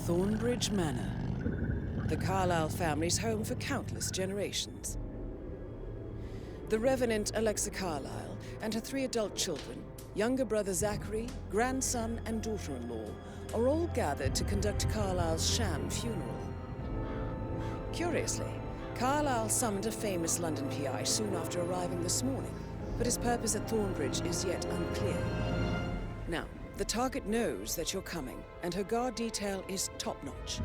Thornbridge Manor, the Carlyle family's home for countless generations. The Revenant Alexa Carlyle and her 3 adult children, younger brother Zachary, grandson and daughter-in-law, are all gathered to conduct Carlyle's sham funeral. Curiously, Carlyle summoned a famous London PI soon after arriving this morning, but his purpose at Thornbridge is yet unclear. Now, the target knows that you're coming, and her guard detail is top-notch.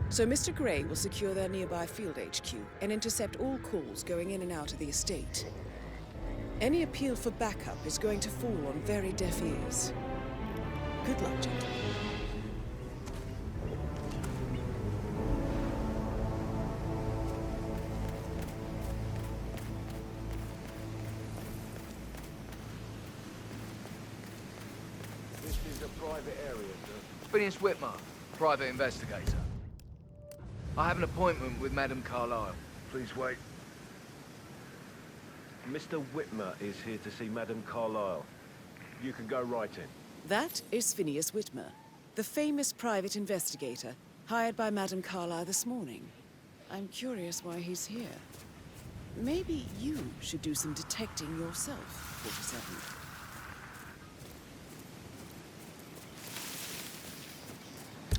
So Mr. Gray will secure their nearby field HQ and intercept all calls going in and out of the estate. Any appeal for backup is going to fall on very deaf ears. Good luck, gentlemen. This is a private area, sir. Phineas Whitmer, private investigator. I have an appointment with Madame Carlyle. Please wait. Mr. Whitmer is here to see Madame Carlyle. You can go right in. That is Phineas Whitmer, the famous private investigator hired by Madame Carlyle this morning. I'm curious why he's here. Maybe you should do some detecting yourself, 47.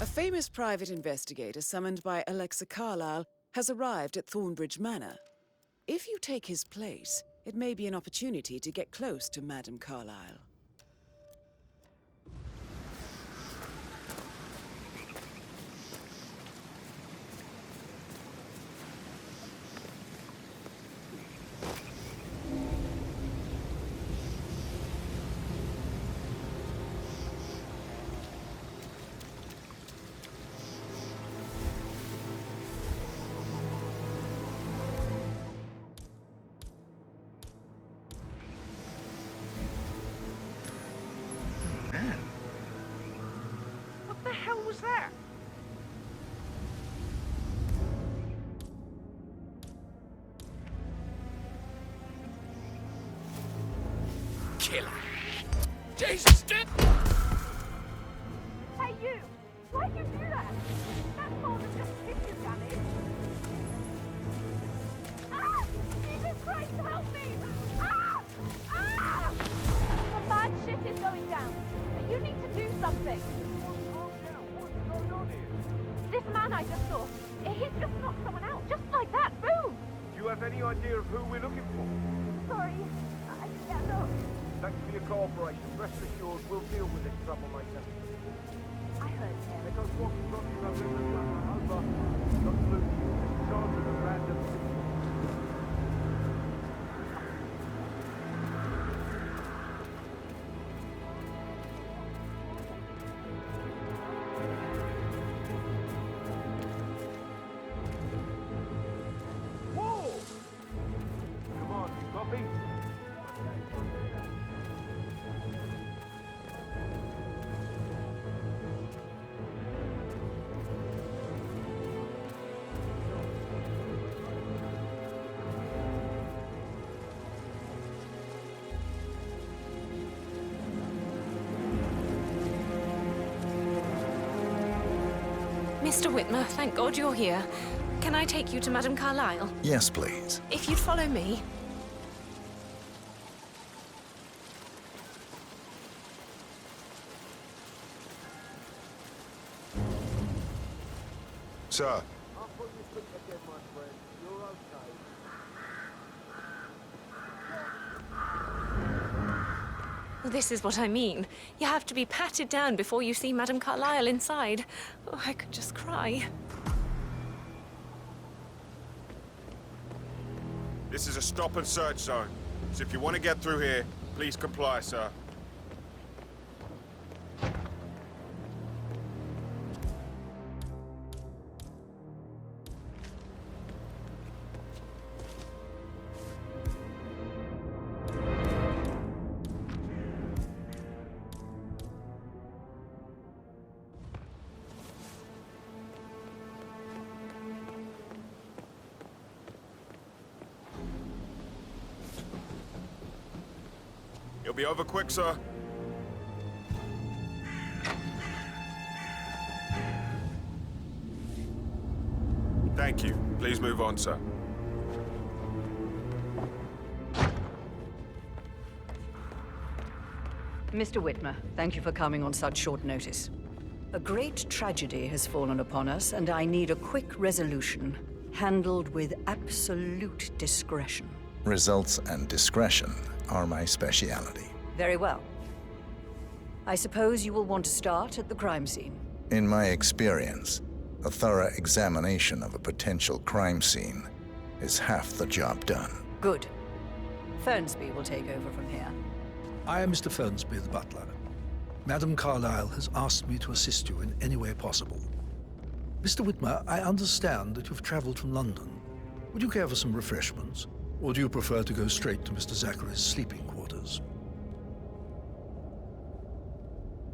A famous private investigator summoned by Alexa Carlyle has arrived at Thornbridge Manor. If you take his place, it may be an opportunity to get close to Madame Carlyle. What the hell was that? Killer! Jesus! Hey, you! Why'd you do that? That's more than just kitchen damage. Ah! Jesus Christ, help me! Ah! Ah! Some bad shit is going down, but you need to do something. What's going on here? This man I just saw, he's just knocked someone out, just like that, boom! Do you have any idea of who we're looking for? Sorry, yeah, no. Thanks for your cooperation. Rest assured, we'll deal with this troublemaker. I heard There him. goes walkie-talkie over. Got blue. Charge of a random city. Whoa! Come on, you copy? Mr. Whitmer, thank God you're here. Can I take you to Madame Carlyle? Yes, please. If you'd follow me. Sir, I'll put you quick again, my friend. You're okay. Well, this is what I mean. You have to be patted down before you see Madame Carlyle inside. Oh, I could just cry. This is a stop and search zone. So if you want to get through here, please comply, sir. You'll be over quick, sir. Thank you. Please move on, sir. Mr. Whitmer, thank you for coming on such short notice. A great tragedy has fallen upon us, and I need a quick resolution, handled with absolute discretion. Results and discretion are my speciality. Very well. I suppose you will want to start at the crime scene. In my experience, a thorough examination of a potential crime scene is half the job done. Good. Fernsby will take over from here. I am Mr. Fernsby, the butler. Madam Carlyle has asked me to assist you in any way possible. Mr. Whitmer, I understand that you've traveled from London. Would you care for some refreshments? Or do you prefer to go straight to Mr. Zachary's sleeping quarters?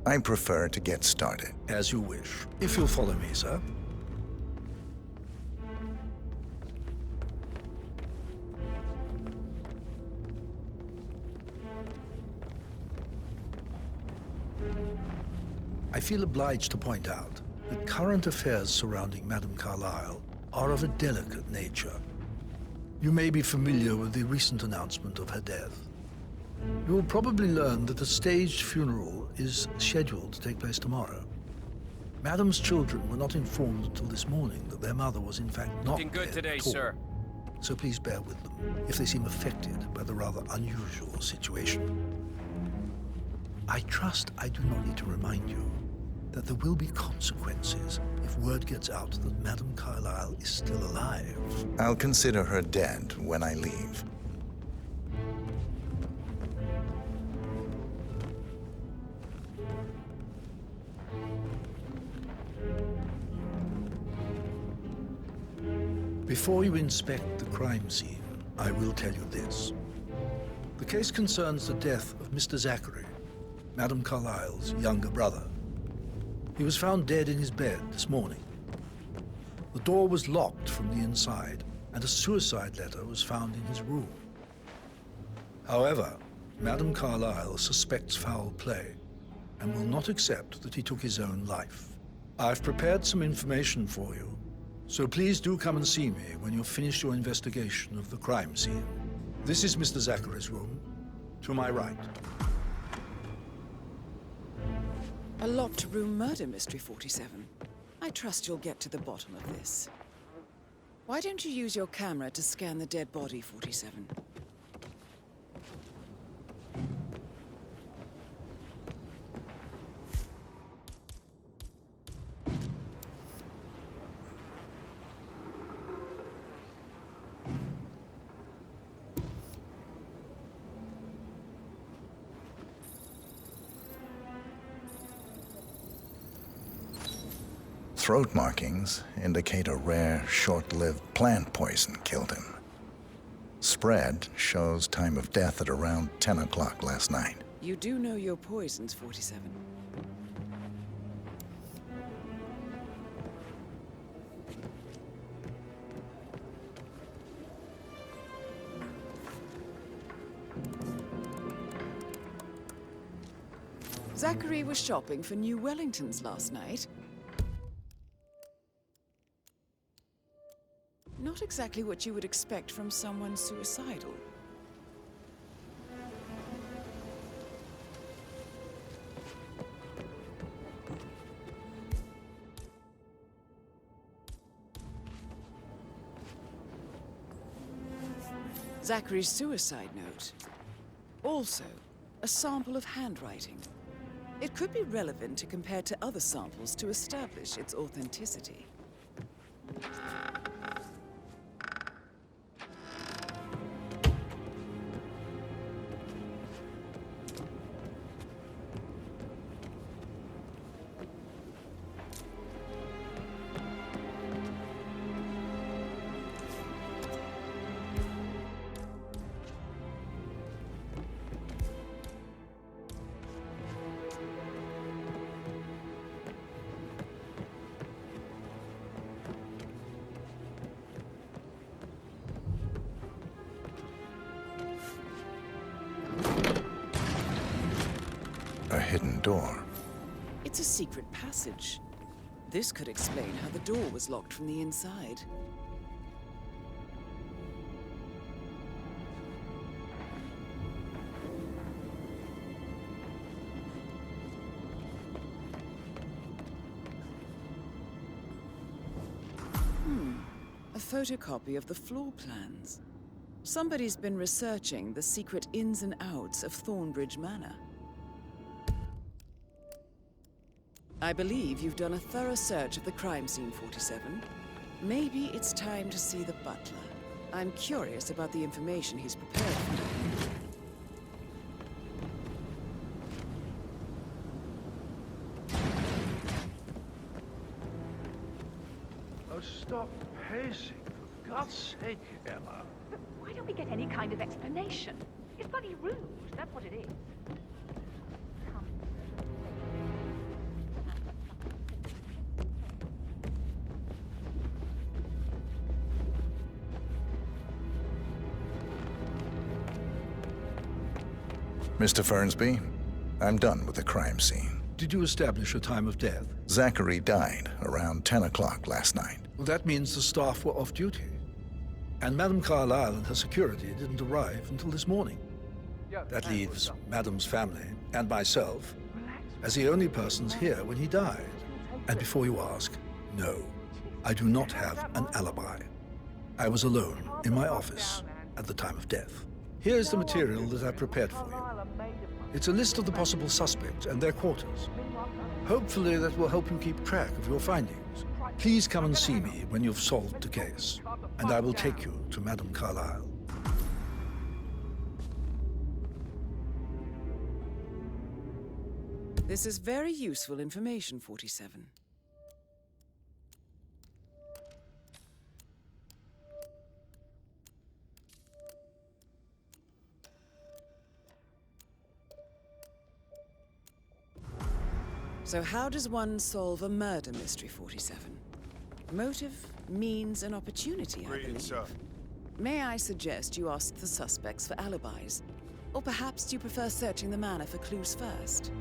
I prefer to get started. As you wish. If you'll follow me, sir. I feel obliged to point out that current affairs surrounding Madame Carlyle are of a delicate nature. You may be familiar with the recent announcement of her death. You will probably learn that a staged funeral is scheduled to take place tomorrow. Madame's children were not informed until this morning that their mother was in fact not Looking good dead today, at all. sir. So please bear with them if they seem affected by the rather unusual situation. I trust I do not need to remind you that there will be consequences if word gets out that Madame Carlyle is still alive. I'll consider her dead when I leave. Before you inspect the crime scene, I will tell you this. The case concerns the death of Mr. Zachary, Madame Carlyle's younger brother. He was found dead in his bed this morning. The door was locked from the inside, and a suicide letter was found in his room. However, Madame Carlyle suspects foul play and will not accept that he took his own life. I've prepared some information for you, so please do come and see me when you've finished your investigation of the crime scene. This is Mr. Zachary's room, to my right. A locked room murder mystery, 47. I trust you'll get to the bottom of this. Why don't you use your camera to scan the dead body, 47? Throat markings indicate a rare, short-lived plant poison killed him. Spread shows time of death at around 10 o'clock last night. You do know your poisons, 47. Zachary was shopping for New Wellingtons last night. Not exactly what you would expect from someone suicidal. Zachary's suicide note. Also, a sample of handwriting. It could be relevant to compare to other samples to establish its authenticity. A hidden door. It's a secret passage. This could explain how the door was locked from the inside. A photocopy of the floor plans. Somebody's been researching the secret ins and outs of Thornbridge Manor. I believe you've done a thorough search of the crime scene, 47. Maybe it's time to see the butler. I'm curious about the information he's prepared for you. Oh, stop pacing, for God's sake, Emma. Why don't we get any kind of explanation? It's bloody rude, that's what it is. Come. Mr. Fernsby, I'm done with the crime scene. Did you establish a time of death? Zachary died around 10 o'clock last night. Well, that means the staff were off duty. And Madame Carlyle and her security didn't arrive until this morning. That leaves Madame's family and myself as the only persons here when he died. And before you ask, no, I do not have an alibi. I was alone in my office at the time of death. Here's the material that I prepared for you. It's a list of the possible suspects and their quarters. Hopefully that will help you keep track of your findings. Please come and see me when you've solved the case, and I will take you to Madame Carlyle. This is very useful information, 47. So how does one solve a murder mystery, 47? Motive, means, and opportunity, I Greetings, believe. sir. May I suggest you ask the suspects for alibis? Or perhaps you prefer searching the manor for clues first?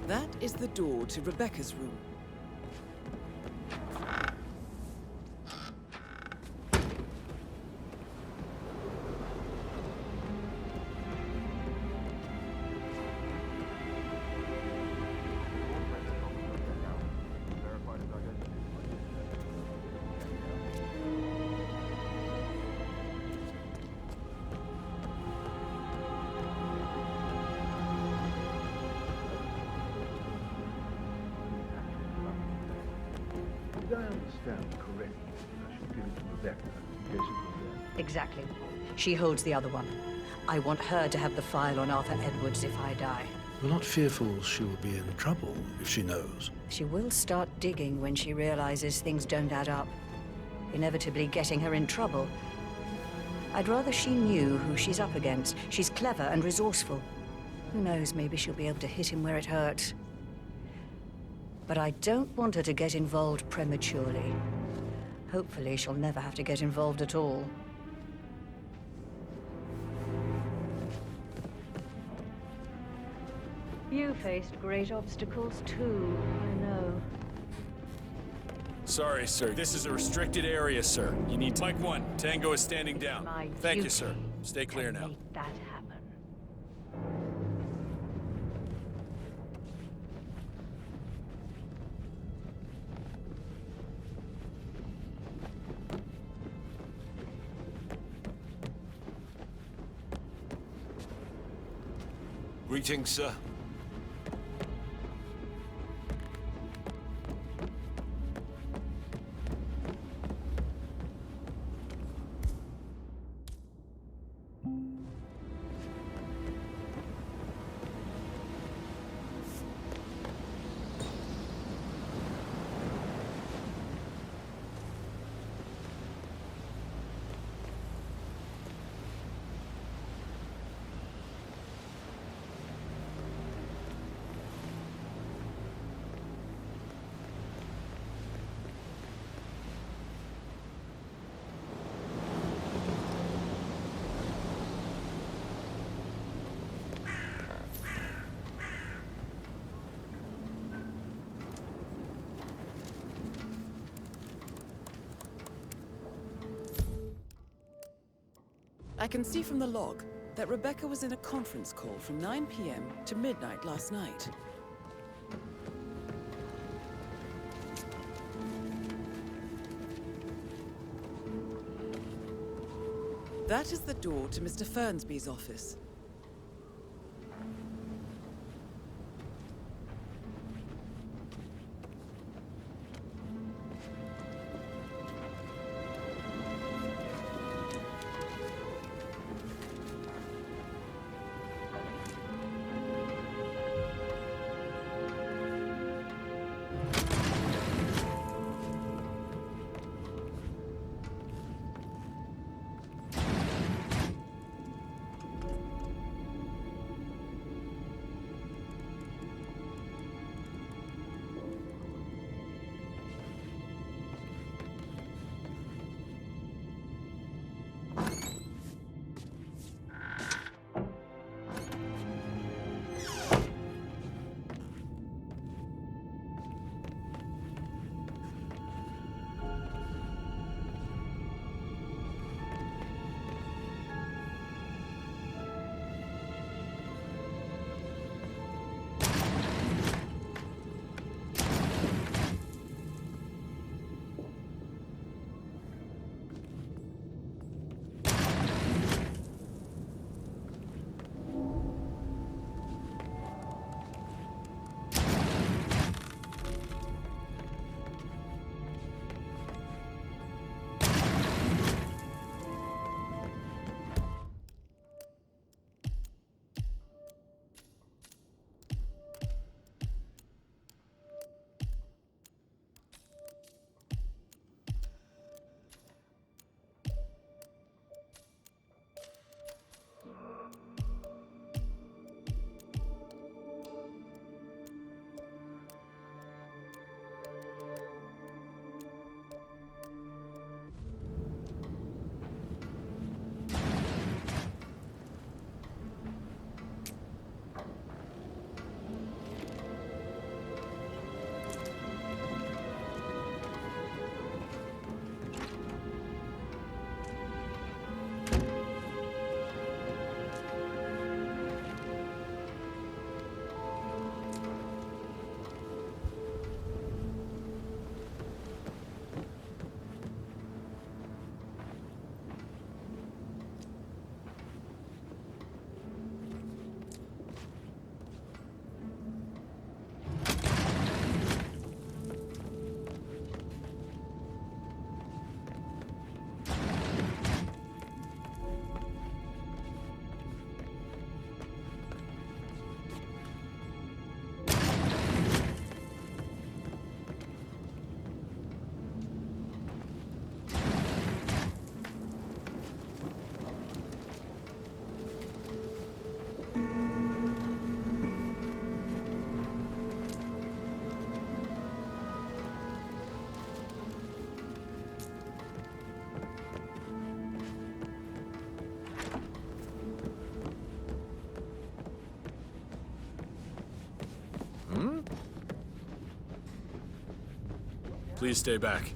That is the door to Rebecca's room. Did I understand correctly? I should give it to Rebecca in case it was there. Exactly. She holds the other one. I want her to have the file on Arthur Edwards if I die. You're not fearful she will be in trouble if she knows. She will start digging when she realizes things don't add up, inevitably getting her in trouble. I'd rather she knew who she's up against. She's clever and resourceful. Who knows, maybe she'll be able to hit him where it hurts. But I don't want her to get involved prematurely. Hopefully she'll never have to get involved at all. You faced great obstacles too, I know. Sorry, sir. This is a restricted area, sir. You need to... Mike 1, Tango is standing down. My Thank you, duty sir. Stay clear to now. make that happen. Greetings, sir. I can see from the log that Rebecca was in a conference call from 9 p.m. to midnight last night. That is the door to Mr. Fernsby's office. Please stay back.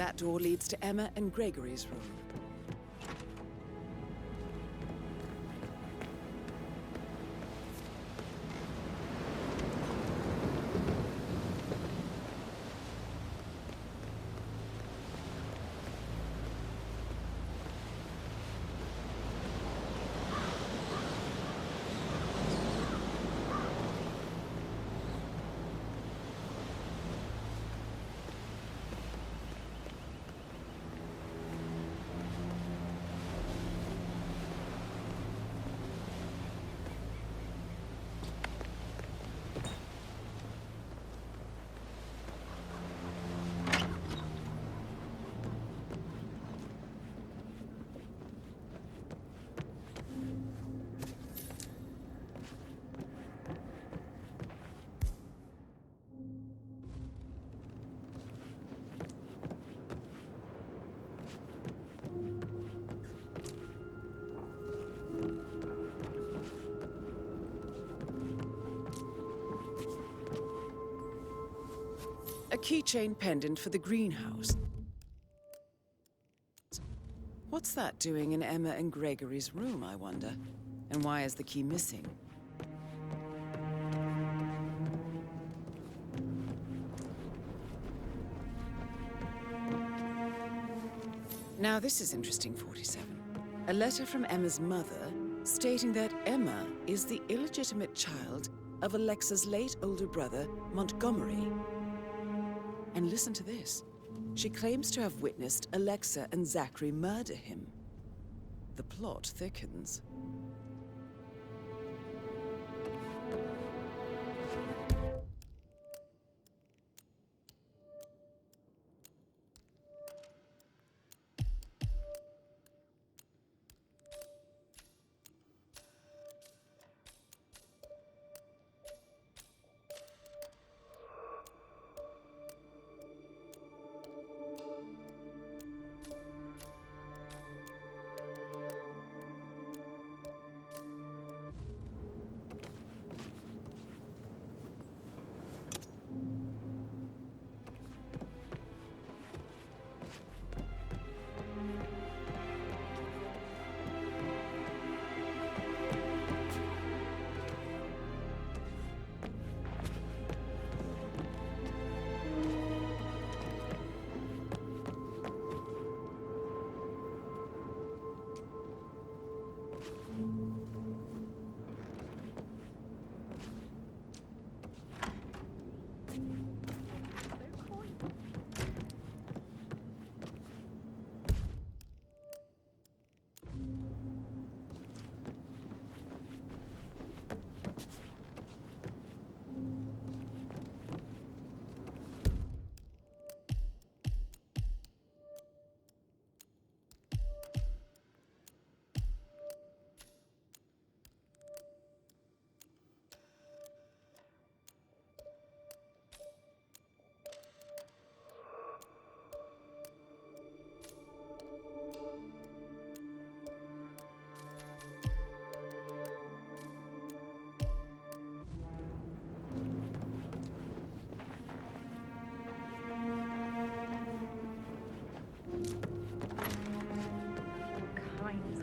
That door leads to Emma and Gregory's room. keychain pendant for the greenhouse. What's that doing in Emma and Gregory's room, I wonder? And why is the key missing? Now this is interesting, 47. A letter from Emma's mother stating that Emma is the illegitimate child of Alexa's late older brother, Montgomery. And listen to this. She claims to have witnessed Alexa and Zachary murder him. The plot thickens.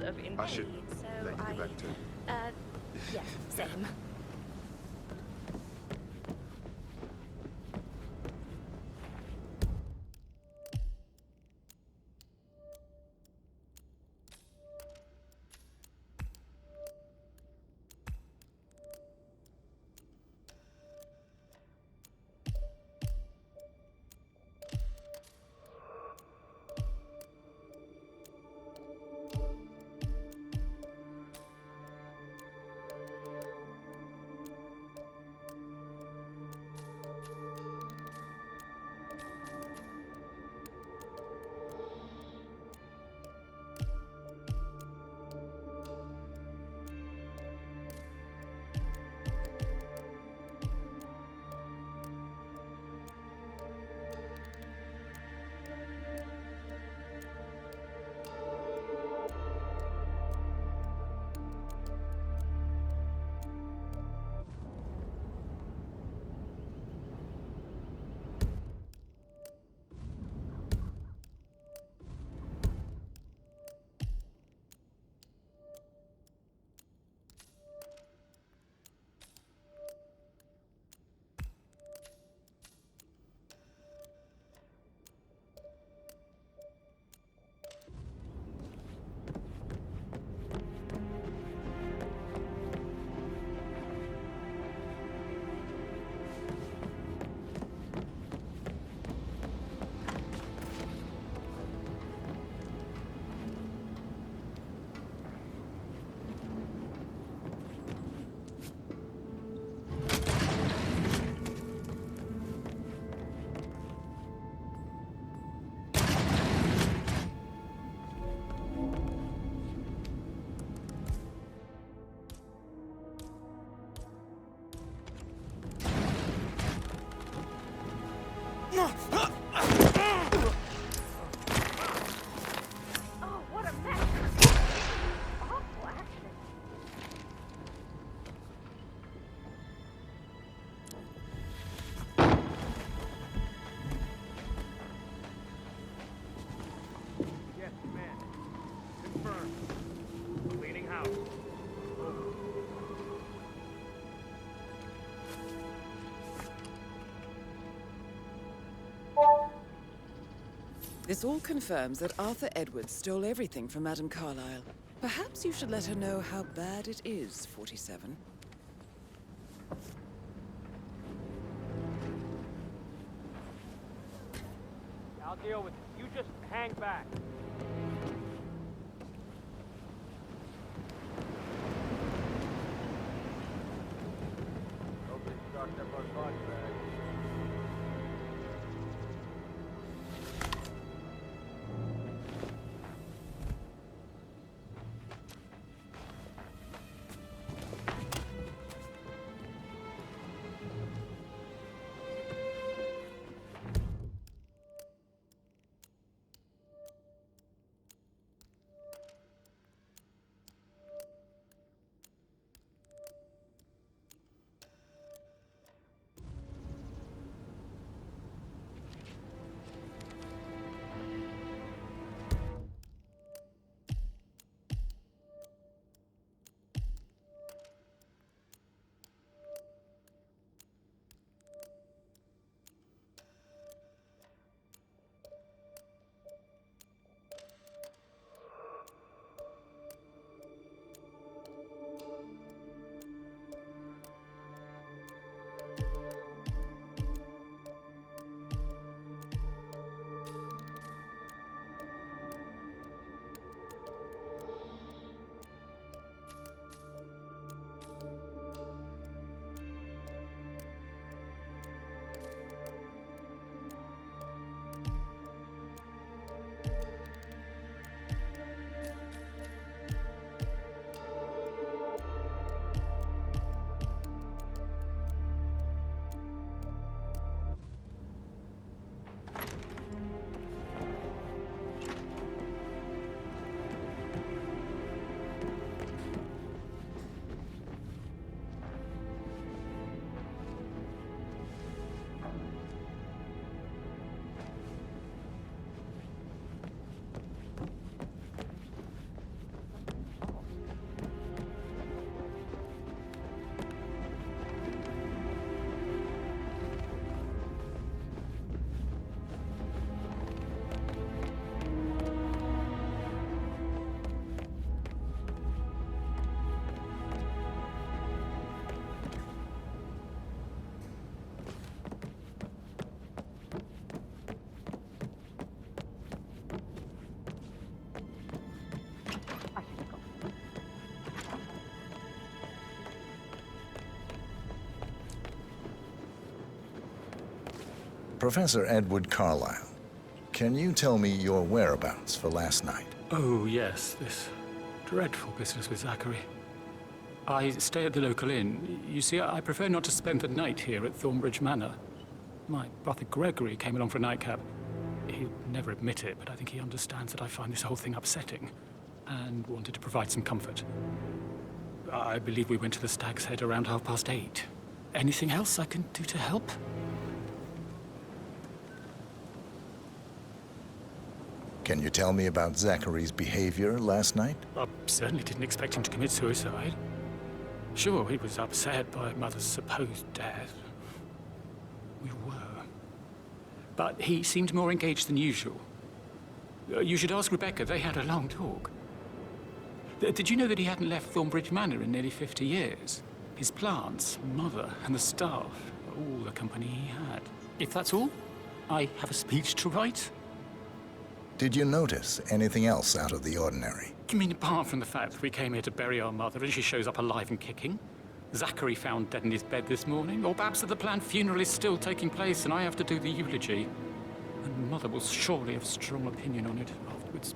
Of in I should pain, so let you get back to. Yeah, same. This all confirms that Arthur Edwards stole everything from Madame Carlyle. Perhaps you should let her know how bad it is, 47. I'll deal with it. You just hang back. Nobody's stocked up on body bags. Professor Edward Carlyle, can you tell me your whereabouts for last night? Oh, yes, this dreadful business with Zachary. I stay at the local inn. You see, I prefer not to spend the night here at Thornbridge Manor. My brother Gregory came along for a nightcap. He'd never admit it, but I think he understands that I find this whole thing upsetting and wanted to provide some comfort. I believe we went to the Stag's Head around 8:30. Anything else I can do to help? Can you tell me about Zachary's behavior last night? I certainly didn't expect him to commit suicide. Sure, he was upset by Mother's supposed death. We were. But he seemed more engaged than usual. You should ask Rebecca. They had a long talk. Did you know that he hadn't left Thornbridge Manor in nearly 50 years? His plants, Mother, and the staff, all the company he had. If that's all, I have a speech to write. Did you notice anything else out of the ordinary? You mean apart from the fact that we came here to bury our mother and she shows up alive and kicking? Zachary found dead in his bed this morning? Or perhaps that the planned funeral is still taking place and I have to do the eulogy? And Mother will surely have a strong opinion on it afterwards.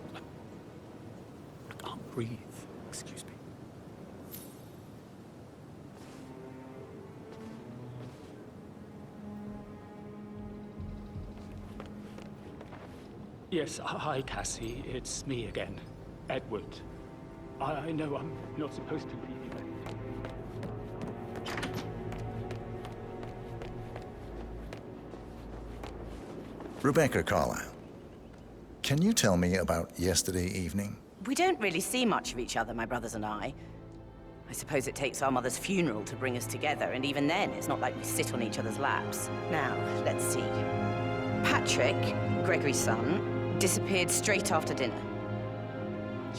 I can't breathe. Excuse me. Yes, hi, Cassie. It's me again. Edward. I know I'm not supposed to leave you anything. Rebecca Carlyle, can you tell me about yesterday evening? We don't really see much of each other, my brothers and I. I suppose it takes our mother's funeral to bring us together, and even then, it's not like we sit on each other's laps. Now, let's see. Patrick, Gregory's son, disappeared straight after dinner.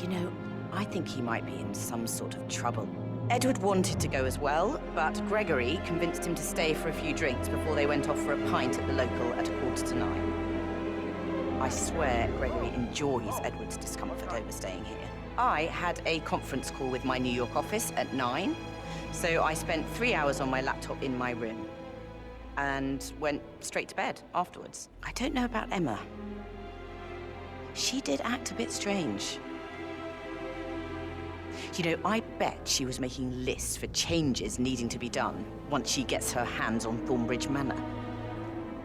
You know, I think he might be in some sort of trouble. Edward wanted to go as well, but Gregory convinced him to stay for a few drinks before they went off for a pint at the local at 8:45. I swear Gregory enjoys Edward's discomfort over staying here. I had a conference call with my New York office at 9, so I spent 3 hours on my laptop in my room and went straight to bed afterwards. I don't know about Emma. She did act a bit strange. You know, I bet she was making lists for changes needing to be done once she gets her hands on Thornbridge Manor.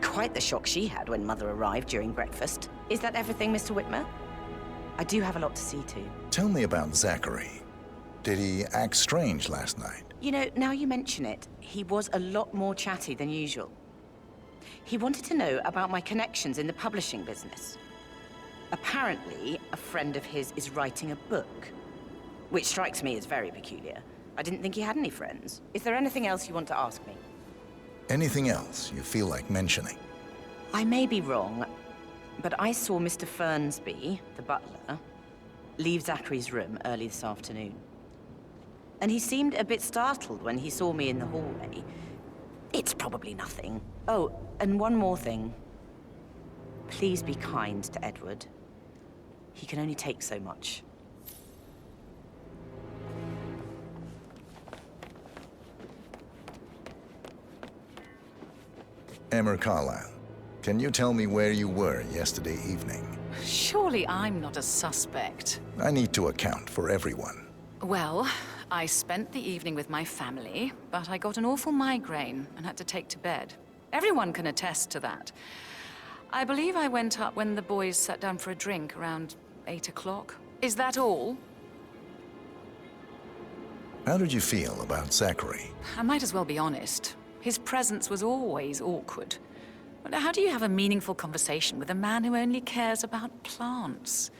Quite the shock she had when Mother arrived during breakfast. Is that everything, Mr. Whitmer? I do have a lot to see to. Tell me about Zachary. Did he act strange last night? You know, now you mention it, he was a lot more chatty than usual. He wanted to know about my connections in the publishing business. Apparently, a friend of his is writing a book, which strikes me as very peculiar. I didn't think he had any friends. Is there anything else you want to ask me? Anything else you feel like mentioning? I may be wrong, but I saw Mr. Fernsby, the butler, leave Zachary's room early this afternoon. And he seemed a bit startled when he saw me in the hallway. It's probably nothing. Oh, and one more thing. Please be kind to Edward. He can only take so much. Emma Carlyle, can you tell me where you were yesterday evening? Surely I'm not a suspect. I need to account for everyone. Well, I spent the evening with my family, but I got an awful migraine and had to take to bed. Everyone can attest to that. I believe I went up when the boys sat down for a drink around 8 o'clock. Is that all? How did you feel about Zachary? I might as well be honest. His presence was always awkward. But how do you have a meaningful conversation with a man who only cares about plants?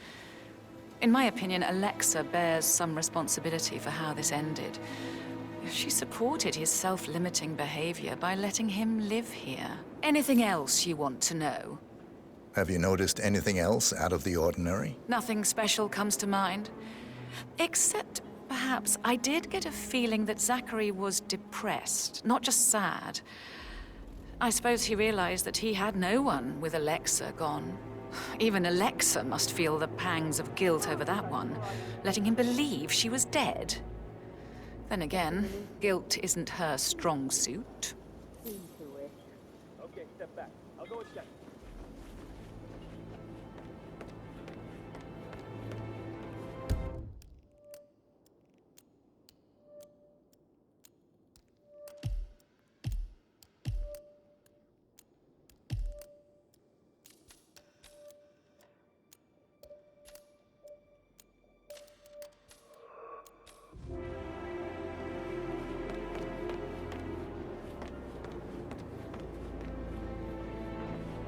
In my opinion, Alexa bears some responsibility for how this ended. She supported his self-limiting behavior by letting him live here. Anything else you want to know? Have you noticed anything else out of the ordinary? Nothing special comes to mind. Except, perhaps, I did get a feeling that Zachary was depressed, not just sad. I suppose he realized that he had no one with Alexa gone. Even Alexa must feel the pangs of guilt over that one, letting him believe she was dead. Then again, guilt isn't her strong suit. Okay, step back. I'll go and check.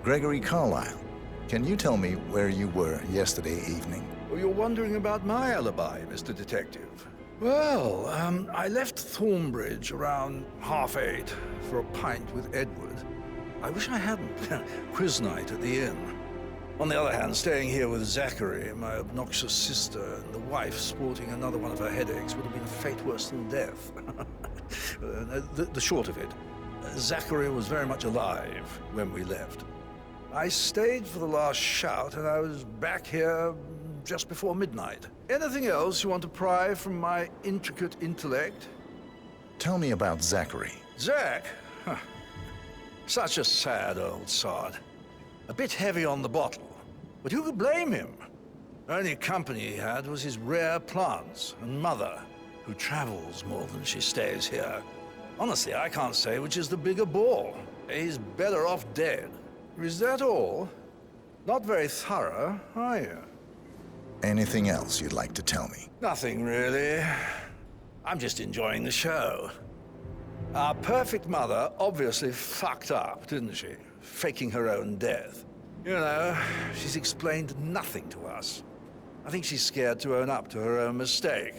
Gregory Carlyle, can you tell me where you were yesterday evening? Oh, you're wondering about my alibi, Mr. Detective. Well, I left Thornbridge around 8:30 for a pint with Edward. I wish I hadn't. Quiz night at the inn. On the other hand, staying here with Zachary, my obnoxious sister, and the wife sporting another one of her headaches would have been a fate worse than death. The short of it, Zachary was very much alive when we left. I stayed for the last shout, and I was back here just before midnight. Anything else you want to pry from my intricate intellect? Tell me about Zachary. Zach? Huh. Such a sad old sod. A bit heavy on the bottle, but who could blame him? The only company he had was his rare plants and Mother, who travels more than she stays here. Honestly, I can't say which is the bigger ball. He's better off dead. Is that all? Not very thorough, are you? Anything else you'd like to tell me? Nothing, really. I'm just enjoying the show. Our perfect mother obviously fucked up, didn't she? Faking her own death. You know, she's explained nothing to us. I think she's scared to own up to her own mistake.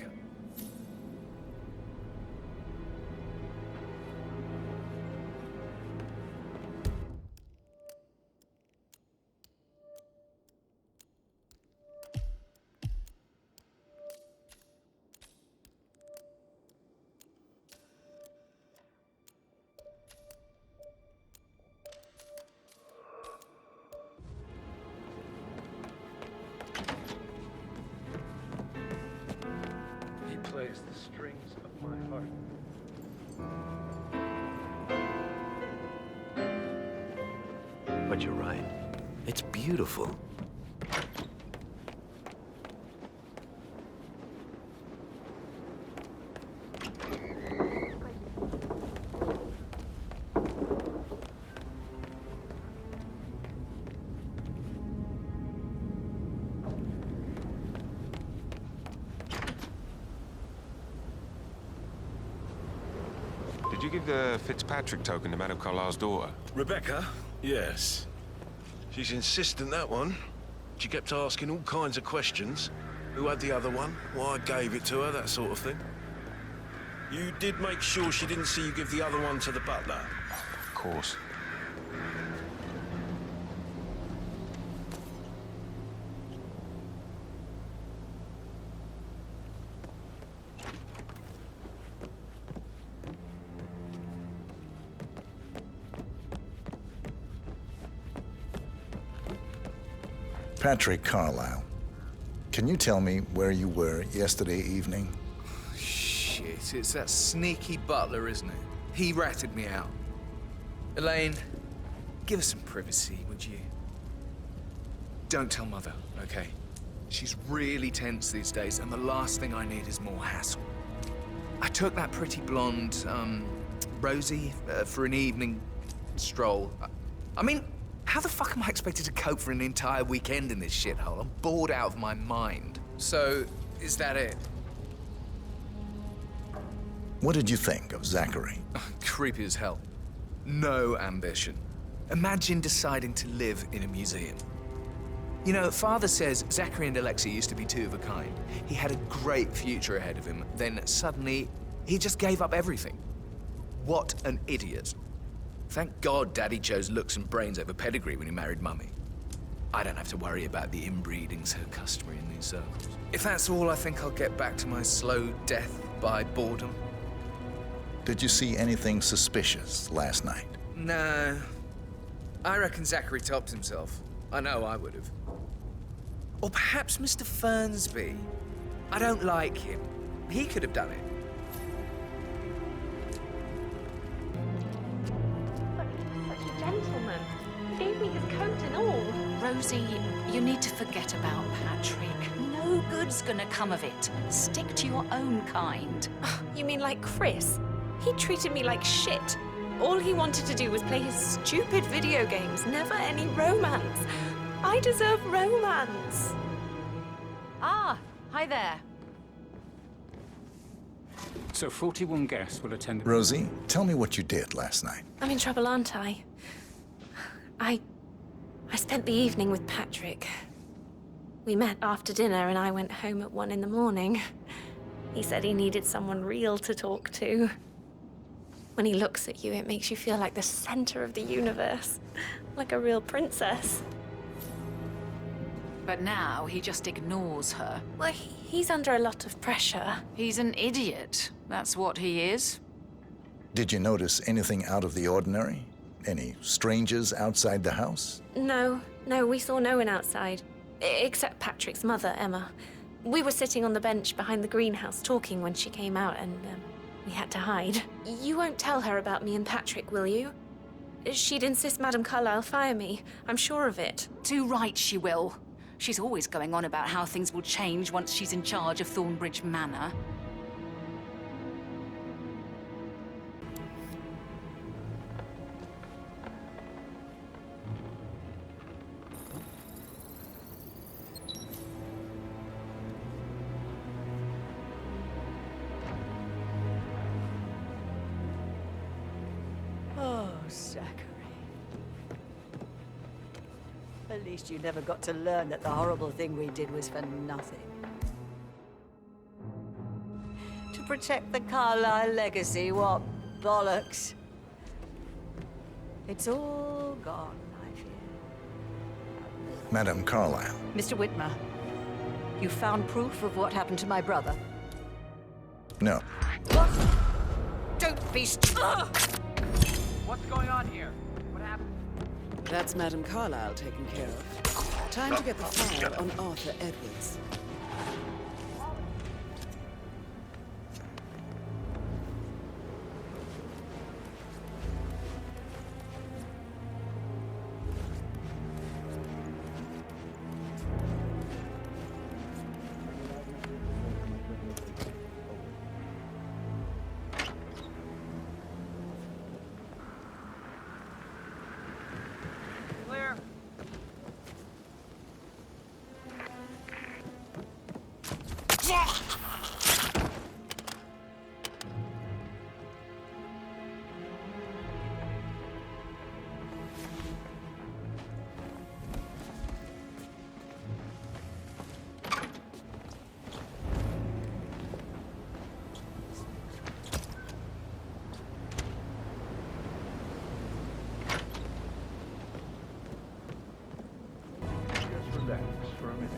carries the strings of my heart. But you're right. It's beautiful. Did you give the Fitzpatrick token to Madame Carlyle's daughter? Rebecca? Yes. She's insistent, that one. She kept asking all kinds of questions. Who had the other one? Why I gave it to her, that sort of thing. You did make sure she didn't see you give the other one to the butler? Of course. Patrick Carlyle, can you tell me where you were yesterday evening? Shit, it's that sneaky butler, isn't it? He ratted me out. Elaine, give us some privacy, would you? Don't tell Mother, okay? She's really tense these days, and the last thing I need is more hassle. I took that pretty blonde, Rosie, for an evening stroll. I mean, how the fuck am I expected to cope for an entire weekend in this shithole? I'm bored out of my mind. So, is that it? What did you think of Zachary? Creepy as hell. No ambition. Imagine deciding to live in a museum. You know, Father says Zachary and Alexa used to be two of a kind. He had a great future ahead of him. Then suddenly, he just gave up everything. What an idiot. Thank God Daddy chose looks and brains over pedigree when he married Mummy. I don't have to worry about the inbreeding so customary in these circles. If that's all, I think I'll get back to my slow death by boredom. Did you see anything suspicious last night? No. I reckon Zachary topped himself. I know I would have. Or perhaps Mr. Fernsby. I don't like him. He could have done it. Gentleman. He gave me his coat and all. Rosie, you need to forget about Patrick. No good's gonna come of it. Stick to your own kind. You mean like Chris? He treated me like shit. All he wanted to do was play his stupid video games, never any romance. I deserve romance. Ah, hi there. So 41 guests will attend the... Rosie, tell me what you did last night. I'm in trouble, aren't I? I spent the evening with Patrick. We met after dinner and I went home at 1 in the morning. He said he needed someone real to talk to. When he looks at you, it makes you feel like the center of the universe. Like a real princess. But now he just ignores her. Well, he's under a lot of pressure. He's an idiot. That's what he is. Did you notice anything out of the ordinary? Any strangers outside the house? No, we saw no one outside. Except Patrick's mother, Emma. We were sitting on the bench behind the greenhouse talking when she came out and we had to hide. You won't tell her about me and Patrick, will you? She'd insist Madame Carlyle fire me. I'm sure of it. Too right she will. She's always going on about how things will change once she's in charge of Thornbridge Manor. Oh, Zachary. At least you never got to learn that the horrible thing we did was for nothing. To protect the Carlyle legacy, what bollocks. It's all gone, I fear. Madame Carlyle. Mr. Whitmer, you found proof of what happened to my brother? No. What? Don't be What's going on here? What happened? That's Madame Carlyle taken care of. Time to get the file on Arthur Edwards. thanks for a minute.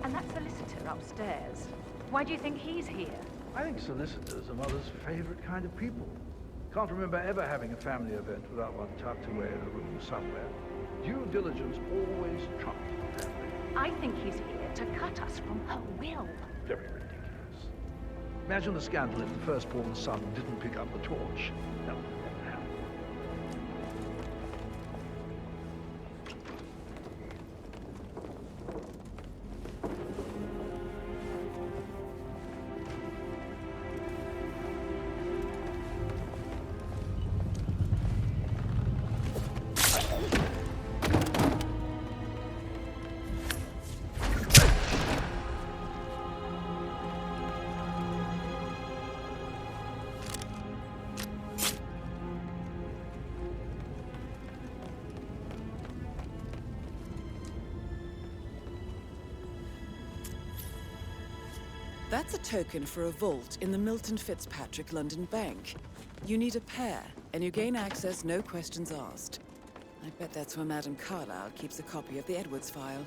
And that solicitor upstairs, why do you think he's here? I think solicitors are Mother's favorite kind of people. Can't remember ever having a family event without one tucked away in a room somewhere. Due diligence always trumps the family. I think he's here to cut us from her will. Very ridiculous. Imagine the scandal if the firstborn son didn't pick up the torch. That would never happen. That's a token for a vault in the Milton Fitzpatrick London Bank. You need a pair, and you gain access, no questions asked. I bet that's where Madame Carlyle keeps a copy of the Edwards file.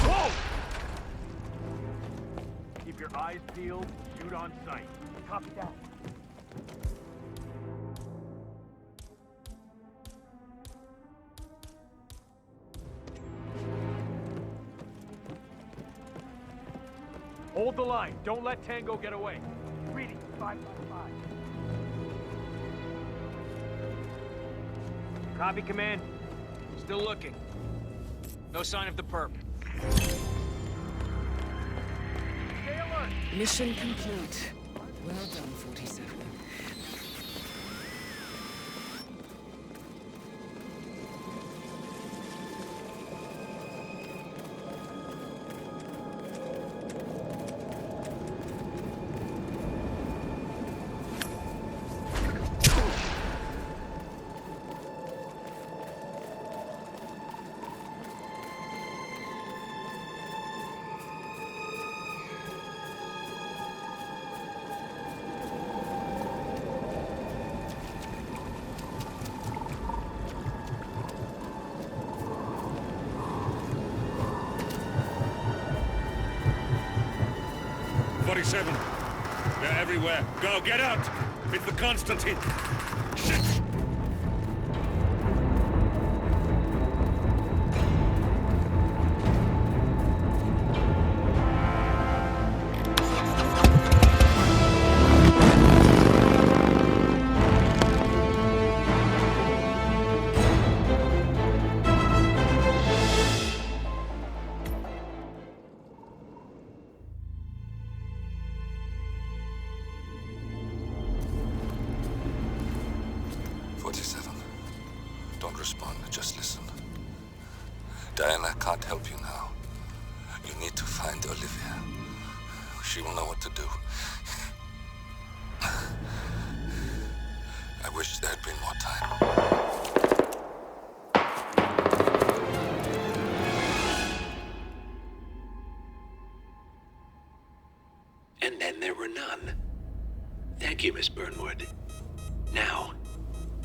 Whoa! Keep your eyes peeled, shoot on sight. Copy that. Hold the line. Don't let Tango get away. Reading 555. Copy, Command. Still looking. No sign of the perp. Stay alert. Mission complete. Well done, 47. They're everywhere. Go, get out! It's the Constantine! Shit! Don't respond, just listen. Diana can't help you now. You need to find Olivia. She will know what to do. I wish there had been more time. And then there were none. Thank you, Miss Burnwood. Now,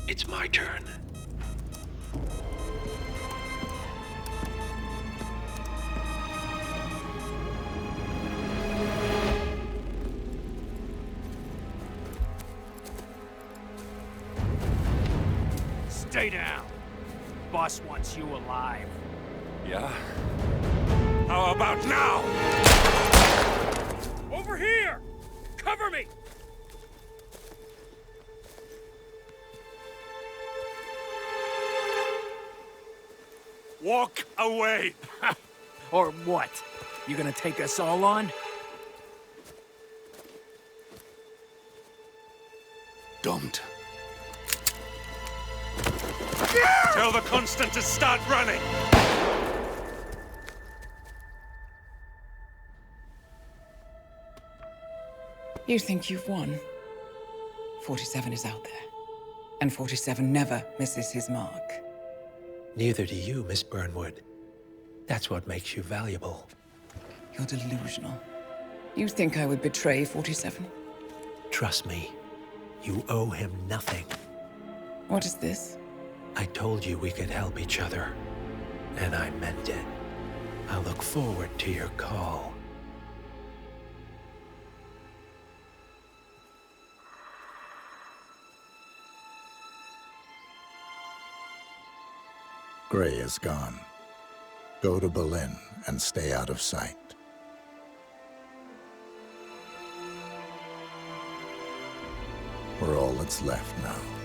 it's my turn. Stay down. Boss wants you alive. Yeah? How about now? Over here! Cover me! Walk away! Or what? You gonna take us all on? Don't. Tell the Constant to start running! You think you've won? 47 is out there. And 47 never misses his mark. Neither do you, Miss Burnwood. That's what makes you valuable. You're delusional. You think I would betray 47? Trust me, You owe him nothing. What is this? I told you we could help each other, and I meant it. I'll look forward to your call. Gray is gone. Go to Berlin and stay out of sight. We're all that's left now.